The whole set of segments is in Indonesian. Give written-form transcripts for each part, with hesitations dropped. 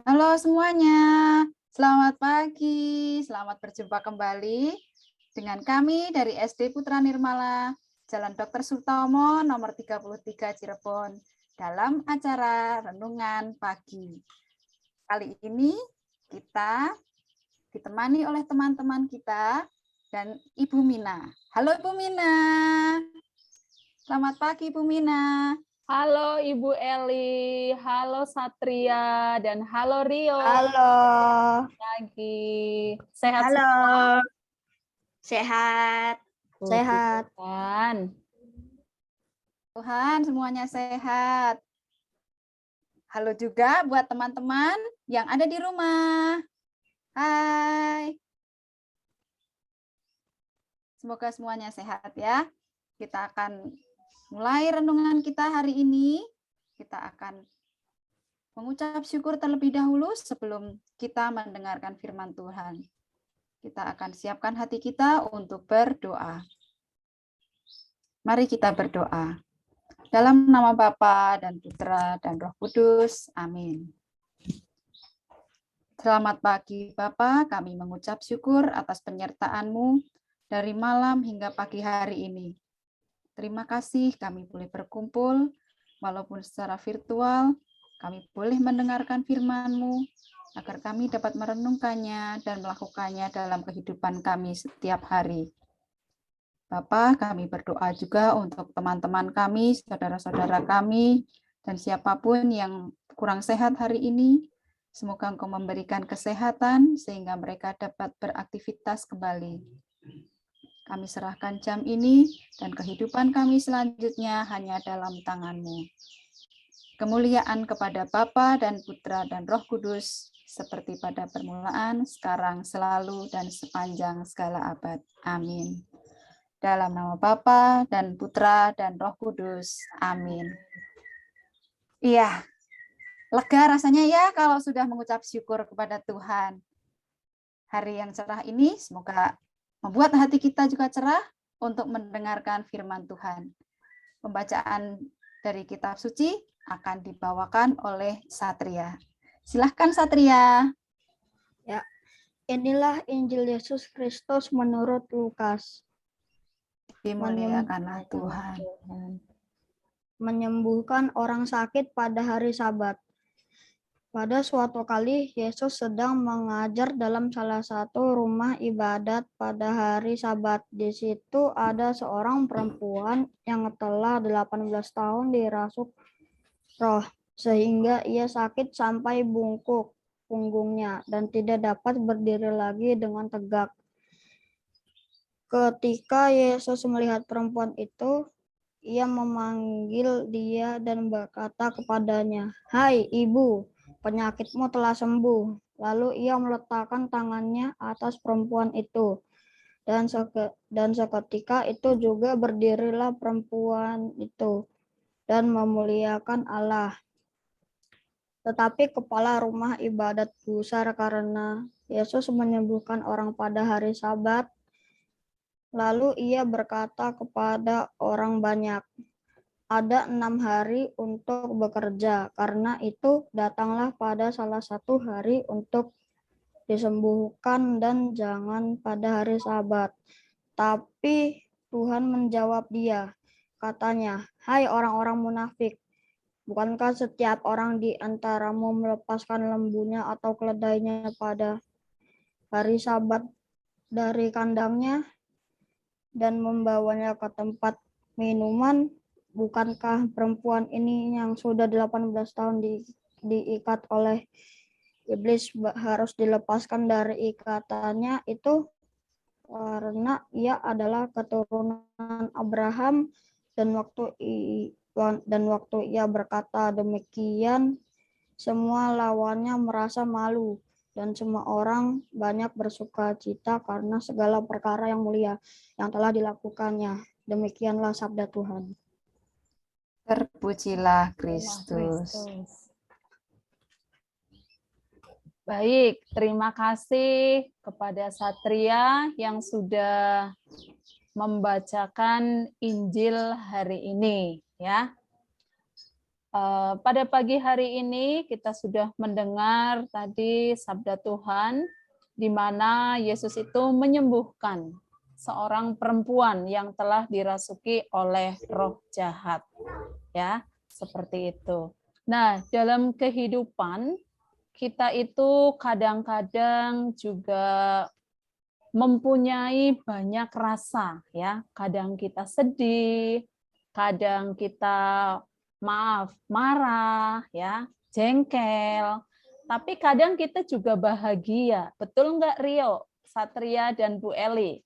Halo semuanya, selamat pagi, selamat berjumpa kembali dengan kami dari SD Putra Nirmala, Jalan Dr. Sutomo, nomor 33 Cirebon, dalam acara Renungan Pagi. Kali ini kita ditemani oleh teman-teman kita dan Ibu Mina. Halo Ibu Mina, selamat pagi Ibu Mina. Halo Ibu Eli, halo Satria, dan halo Rio. Halo. Pagi. Sehat Halo. semua? Sehat. Puji Sehat. Tuhan. Tuhan semuanya sehat. Halo juga buat teman-teman yang ada di rumah. Hai. Semoga semuanya sehat ya. Kita akan mulai renungan kita hari ini. Kita akan mengucap syukur terlebih dahulu sebelum kita mendengarkan firman Tuhan. Kita akan siapkan hati kita untuk berdoa. Mari kita berdoa. Dalam nama Bapa dan Putra dan Roh Kudus. Amin. Selamat pagi Bapa, kami mengucap syukur atas penyertaan-Mu dari malam hingga pagi hari ini. Terima kasih kami boleh berkumpul, walaupun secara virtual, kami boleh mendengarkan firman-Mu, agar kami dapat merenungkannya dan melakukannya dalam kehidupan kami setiap hari. Bapa, kami berdoa juga untuk teman-teman kami, saudara-saudara kami, dan siapapun yang kurang sehat hari ini. Semoga Engkau memberikan kesehatan sehingga mereka dapat beraktivitas kembali. Kami serahkan jam ini dan kehidupan kami selanjutnya hanya dalam tangan-Mu. Kemuliaan kepada Bapa dan Putra dan Roh Kudus, seperti pada permulaan, sekarang, selalu, dan sepanjang segala abad. Amin. Dalam nama Bapa dan Putra dan Roh Kudus. Amin. Iya, lega rasanya ya kalau sudah mengucap syukur kepada Tuhan. Hari yang cerah ini semoga membuat hati kita juga cerah untuk mendengarkan firman Tuhan. Pembacaan dari kitab suci akan dibawakan oleh Satria. Silahkan Satria. Ya. Inilah Injil Yesus Kristus menurut Lukas. Dimuliakanlah Tuhan. Menyembuhkan orang sakit pada hari Sabat. Pada suatu kali, Yesus sedang mengajar dalam salah satu rumah ibadat pada hari Sabat. Di situ ada seorang perempuan yang telah 18 tahun dirasuk roh, sehingga ia sakit sampai bungkuk punggungnya dan tidak dapat berdiri lagi dengan tegak. Ketika Yesus melihat perempuan itu, ia memanggil dia dan berkata kepadanya, "Hai ibu, penyakitmu telah sembuh." Lalu ia meletakkan tangannya atas perempuan itu, dan seketika itu juga berdirilah perempuan itu dan memuliakan Allah. Tetapi kepala rumah ibadat gusar karena Yesus menyembuhkan orang pada hari Sabat. Lalu ia berkata kepada orang banyak, "Ada 6 hari untuk bekerja, karena itu datanglah pada salah satu hari untuk disembuhkan dan jangan pada hari Sabat." Tapi Tuhan menjawab dia, katanya, "Hai orang-orang munafik, bukankah setiap orang di antaramu melepaskan lembunya atau keledainya pada hari Sabat dari kandangnya dan membawanya ke tempat minuman? Bukankah perempuan ini yang sudah 18 tahun diikat oleh iblis harus dilepaskan dari ikatannya itu karena ia adalah keturunan Abraham?" Dan waktu ia berkata demikian, semua lawannya merasa malu, dan semua orang banyak bersuka cita karena segala perkara yang mulia yang telah dilakukannya. Demikianlah sabda Tuhan. Terpujilah Kristus. Baik, terima kasih kepada Satria yang sudah membacakan Injil hari ini ya. Pada pagi hari ini kita sudah mendengar tadi sabda Tuhan di mana Yesus itu menyembuhkan seorang perempuan yang telah dirasuki oleh roh jahat. Ya, seperti itu. Nah, dalam kehidupan kita itu kadang-kadang juga mempunyai banyak rasa, ya. Kadang kita sedih, kadang kita marah, ya, jengkel. Tapi kadang kita juga bahagia. Betul nggak Rio, Satria dan Bu Eli?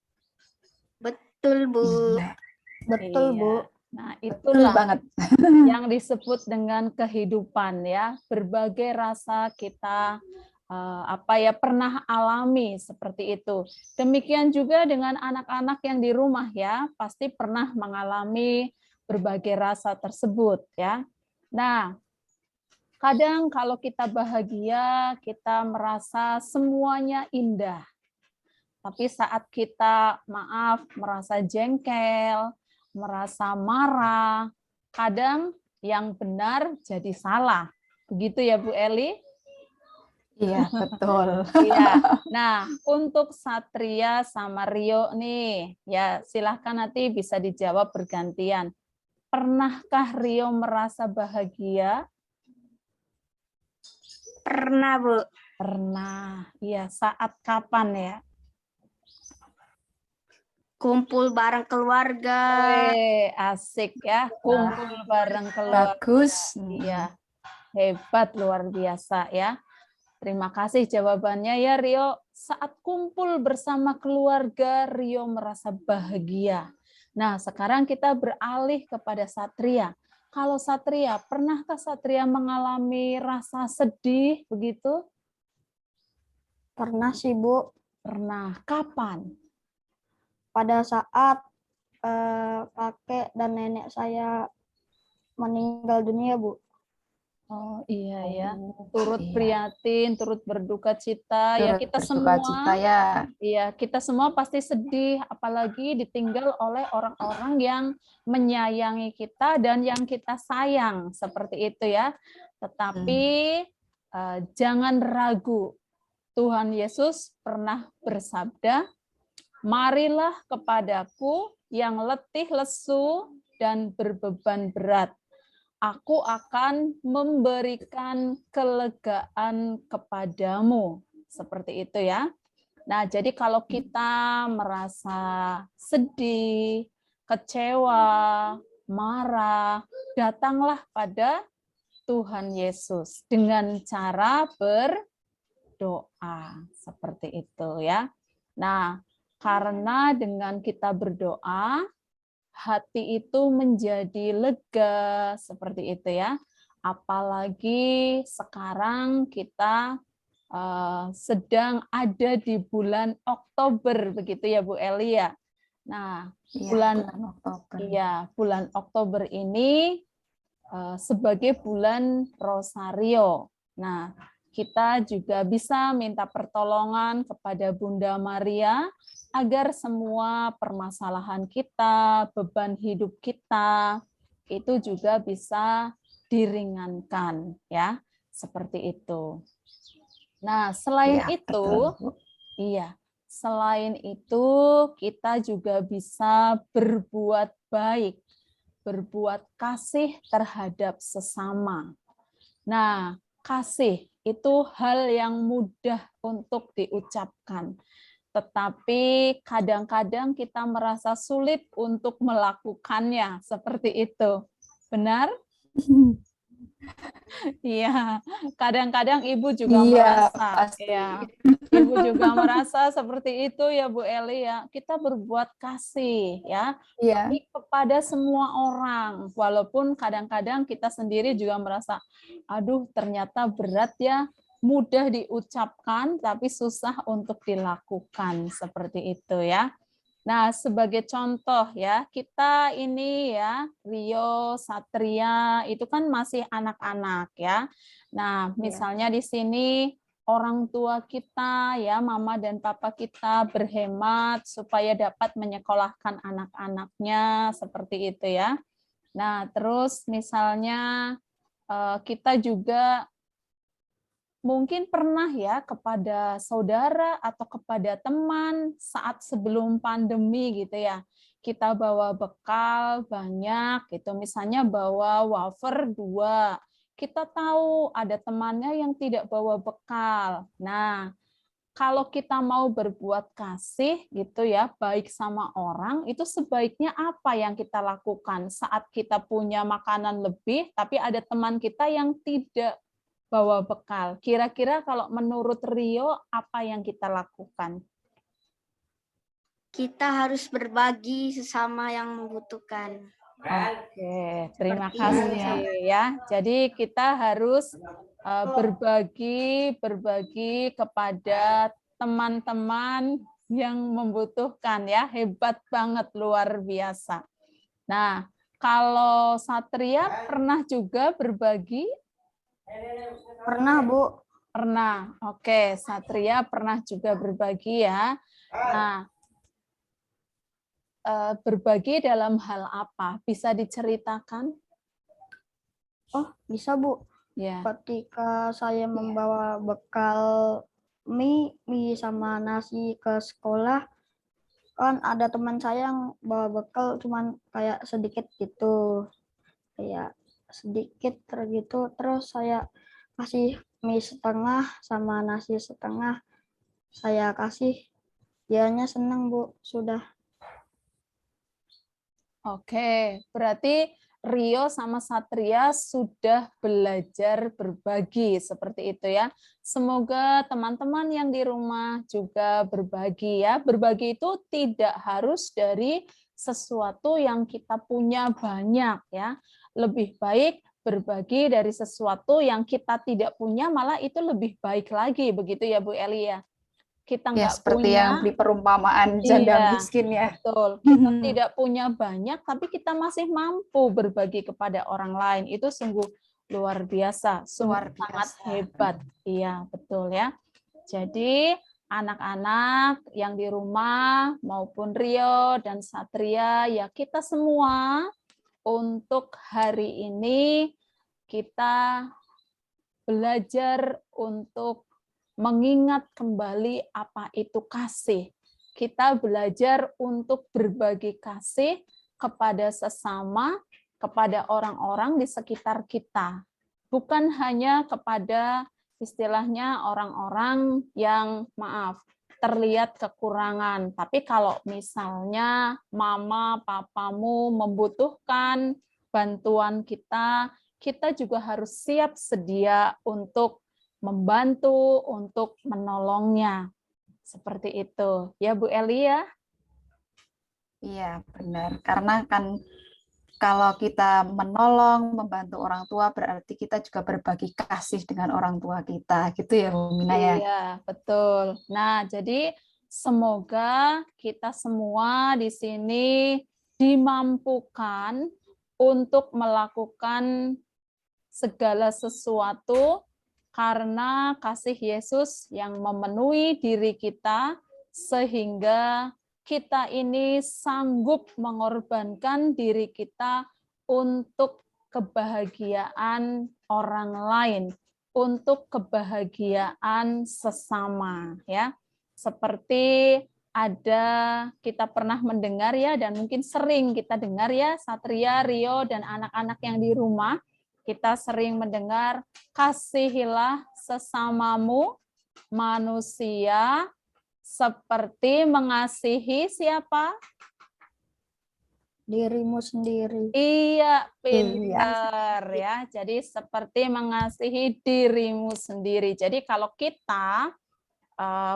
Betul, Bu. Betul, Bu. Iya. Nah, Betul itulah banget. yang disebut dengan kehidupan, ya. Berbagai rasa kita pernah alami seperti itu. Demikian juga dengan anak-anak yang di rumah, ya, pasti pernah mengalami berbagai rasa tersebut, ya. Nah, kadang kalau kita bahagia, kita merasa semuanya indah. Tapi saat kita merasa jengkel, merasa marah, kadang yang benar jadi salah. Begitu ya Bu Eli? Iya, betul. Iya. Nah, untuk Satria sama Rio nih, ya silahkan nanti bisa dijawab bergantian. Pernahkah Rio merasa bahagia? Pernah, Bu. Pernah. Iya, saat kapan ya? Kumpul bareng keluarga. Weh, asik ya, kumpul bareng keluarga. Bagus. Iya, hebat, luar biasa ya. Terima kasih jawabannya ya Rio. Saat kumpul bersama keluarga, Rio merasa bahagia. Nah, sekarang kita beralih kepada Satria. Kalau Satria, pernahkah Satria mengalami rasa sedih begitu? Pernah sih, Bu. Pernah. Kapan? Pada saat kakek dan nenek saya meninggal dunia, Bu. Oh iya ya, Oh, turut iya. prihatin, turut berduka cita. Ya Turut kita berduka semua, cita ya. iya kita semua pasti sedih, apalagi ditinggal oleh orang-orang yang menyayangi kita dan yang kita sayang seperti itu ya. Tetapi jangan ragu, Tuhan Yesus pernah bersabda, "Marilah kepadaku yang letih lesu dan berbeban berat. Aku akan memberikan kelegaan kepadamu." Seperti itu ya. Nah, jadi kalau kita merasa sedih, kecewa, marah, datanglah pada Tuhan Yesus dengan cara berdoa. Seperti itu ya. Nah, karena dengan kita berdoa, hati itu menjadi lega seperti itu ya. Apalagi sekarang kita sedang ada di bulan Oktober begitu ya Bu Eli ya. Nah, bulan Oktober. bulan Oktober ini sebagai bulan Rosario. Nah, kita juga bisa minta pertolongan kepada Bunda Maria agar semua permasalahan kita, beban hidup kita itu juga bisa diringankan ya, seperti itu. Nah, selain Ya, itu, betul, selain itu kita juga bisa berbuat baik, berbuat kasih terhadap sesama. Nah, kasih itu hal yang mudah untuk diucapkan. Tetapi kadang-kadang kita merasa sulit untuk melakukannya seperti itu. Benar? Iya, kadang-kadang ibu juga merasa, pasti. ya, ibu juga merasa seperti itu ya Bu Eli ya. Kita berbuat kasih ya, tapi kepada semua orang. Walaupun kadang-kadang kita sendiri juga merasa, aduh ternyata berat ya, mudah diucapkan tapi susah untuk dilakukan seperti itu ya. Nah, sebagai contoh ya, kita ini ya, Rio, Satria, itu kan masih anak-anak ya. Nah, misalnya di sini orang tua kita ya, mama dan papa kita berhemat supaya dapat menyekolahkan anak-anaknya seperti itu ya. Nah, terus misalnya kita juga mungkin pernah ya kepada saudara atau kepada teman saat sebelum pandemi gitu ya. Kita bawa bekal banyak gitu, misalnya bawa wafer 2. Kita tahu ada temannya yang tidak bawa bekal. Nah, kalau kita mau berbuat kasih gitu ya, baik sama orang, itu sebaiknya apa yang kita lakukan saat kita punya makanan lebih, tapi ada teman kita yang tidak bawa bekal. Kira-kira kalau menurut Rio, apa yang kita lakukan? Kita harus berbagi sesama yang membutuhkan. Oke, terima Seperti kasih itu, ya. Jadi kita harus berbagi kepada teman-teman yang membutuhkan ya. Hebat banget, luar biasa. Nah, kalau Satria pernah juga berbagi? Pernah, Bu. Pernah. Oke, Satria pernah juga berbagi ya. Nah, berbagi dalam hal apa? Bisa diceritakan? Oh, bisa, Bu. Ya. Ketika saya membawa bekal mie sama nasi ke sekolah, kan ada teman saya yang bawa bekal cuman kayak sedikit gitu. Kayak sedikit gitu. Terus saya kasih mie setengah sama nasi setengah. Saya kasih. Dianya senang, Bu. Sudah. Oke, berarti Rio sama Satria sudah belajar berbagi seperti itu ya. Semoga teman-teman yang di rumah juga berbagi ya. Berbagi itu tidak harus dari sesuatu yang kita punya banyak ya. Lebih baik berbagi dari sesuatu yang kita tidak punya, malah itu lebih baik lagi, begitu ya Bu Eli ya. Kita Ya, nggak seperti yang punya, di perumpamaan janda iya, miskin ya. betul. Kita tidak punya banyak, tapi kita masih mampu berbagi kepada orang lain. Itu sungguh luar biasa, Luar sungguh sangat biasa. hebat. Iya, betul ya. Jadi, anak-anak yang di rumah maupun Rio dan Satria, ya kita semua untuk hari ini kita belajar untuk mengingat kembali apa itu kasih. Kita belajar untuk berbagi kasih kepada sesama, kepada orang-orang di sekitar kita. Bukan hanya kepada istilahnya orang-orang yang terlihat kekurangan. Tapi kalau misalnya mama, papamu membutuhkan bantuan kita, kita juga harus siap sedia untuk membantu, untuk menolongnya. Seperti itu. Ya Bu Elia? Iya, benar. Karena kan kalau kita menolong, membantu orang tua, berarti kita juga berbagi kasih dengan orang tua kita. Gitu ya Bu Mina ya? Iya, betul. Nah, jadi semoga kita semua di sini dimampukan untuk melakukan segala sesuatu karena kasih Yesus yang memenuhi diri kita, sehingga kita ini sanggup mengorbankan diri kita untuk kebahagiaan orang lain, untuk kebahagiaan sesama, ya. Seperti kita pernah mendengar ya, dan mungkin sering kita dengar ya, Satria, Rio, dan anak-anak yang di rumah, kita sering mendengar, kasihilah sesamamu manusia seperti mengasihi siapa? Dirimu sendiri. Iya, pintar ya. Jadi seperti mengasihi dirimu sendiri. Jadi kalau kita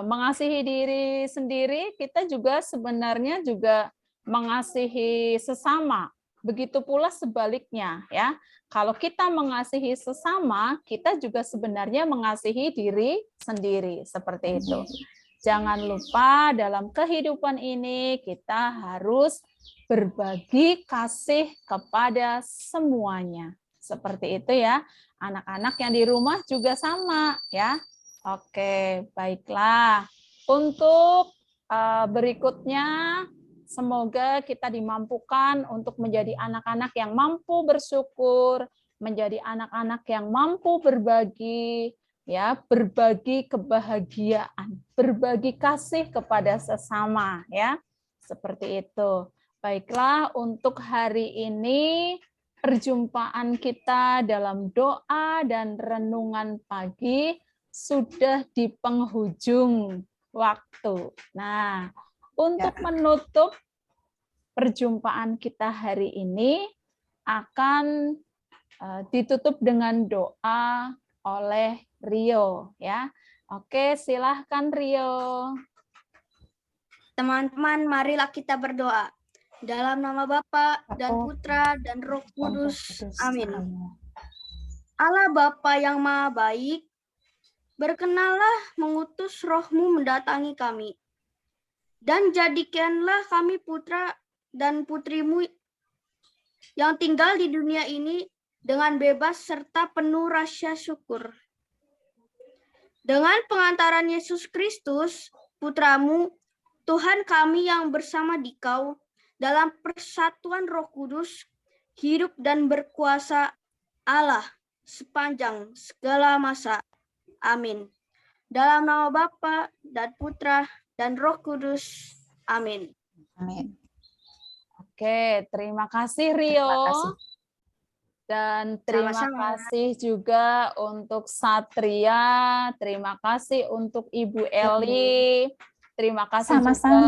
mengasihi diri sendiri, kita juga sebenarnya juga mengasihi sesama. Begitu pula sebaliknya ya. Kalau kita mengasihi sesama, kita juga sebenarnya mengasihi diri sendiri, seperti itu. Jangan lupa dalam kehidupan ini kita harus berbagi kasih kepada semuanya. Seperti itu ya. Anak-anak yang di rumah juga sama ya. Oke, baiklah. Untuk berikutnya, semoga kita dimampukan untuk menjadi anak-anak yang mampu bersyukur, menjadi anak-anak yang mampu berbagi, ya, berbagi kebahagiaan, berbagi kasih kepada sesama, ya. Seperti itu. Baiklah, untuk hari ini perjumpaan kita dalam doa dan renungan pagi sudah di penghujung waktu. Nah, untuk menutup perjumpaan kita hari ini akan ditutup dengan doa oleh Rio, ya. Oke, silahkan Rio. Teman-teman, marilah kita berdoa. Dalam nama Bapa dan Putra dan Roh Kudus. Amin. Allah Bapa yang Maha Baik, berkenanlah mengutus Roh-Mu mendatangi kami. Dan jadikanlah kami putra dan putri-Mu yang tinggal di dunia ini dengan bebas serta penuh rasa syukur. Dengan pengantaran Yesus Kristus, Putra-Mu, Tuhan kami yang bersama Dikau, dalam persatuan Roh Kudus, hidup dan berkuasa Allah sepanjang segala masa. Amin. Dalam nama Bapa dan Putra dan Roh Kudus. Amin. Amin. Oke, terima kasih Rio. Terima kasih. Dan terima Sama-sama. kasih juga untuk Satria, terima kasih untuk Ibu Eli, terima kasih Sama-sama.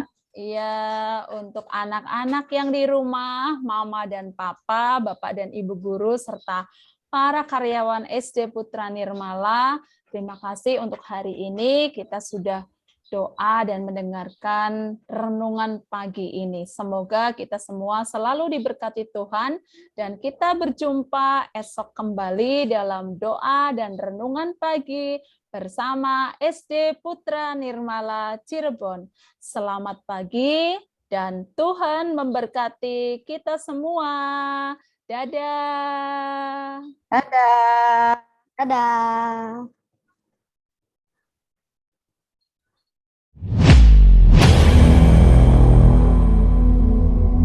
juga ya untuk anak-anak yang di rumah, Mama dan Papa, Bapak dan Ibu guru, serta para karyawan SD Putra Nirmala. Terima kasih untuk hari ini kita sudah doa dan mendengarkan renungan pagi ini. Semoga kita semua selalu diberkati Tuhan dan kita berjumpa esok kembali dalam doa dan renungan pagi bersama SD Putra Nirmala Cirebon. Selamat pagi dan Tuhan memberkati kita semua. Dadah. Dadah. Dadah.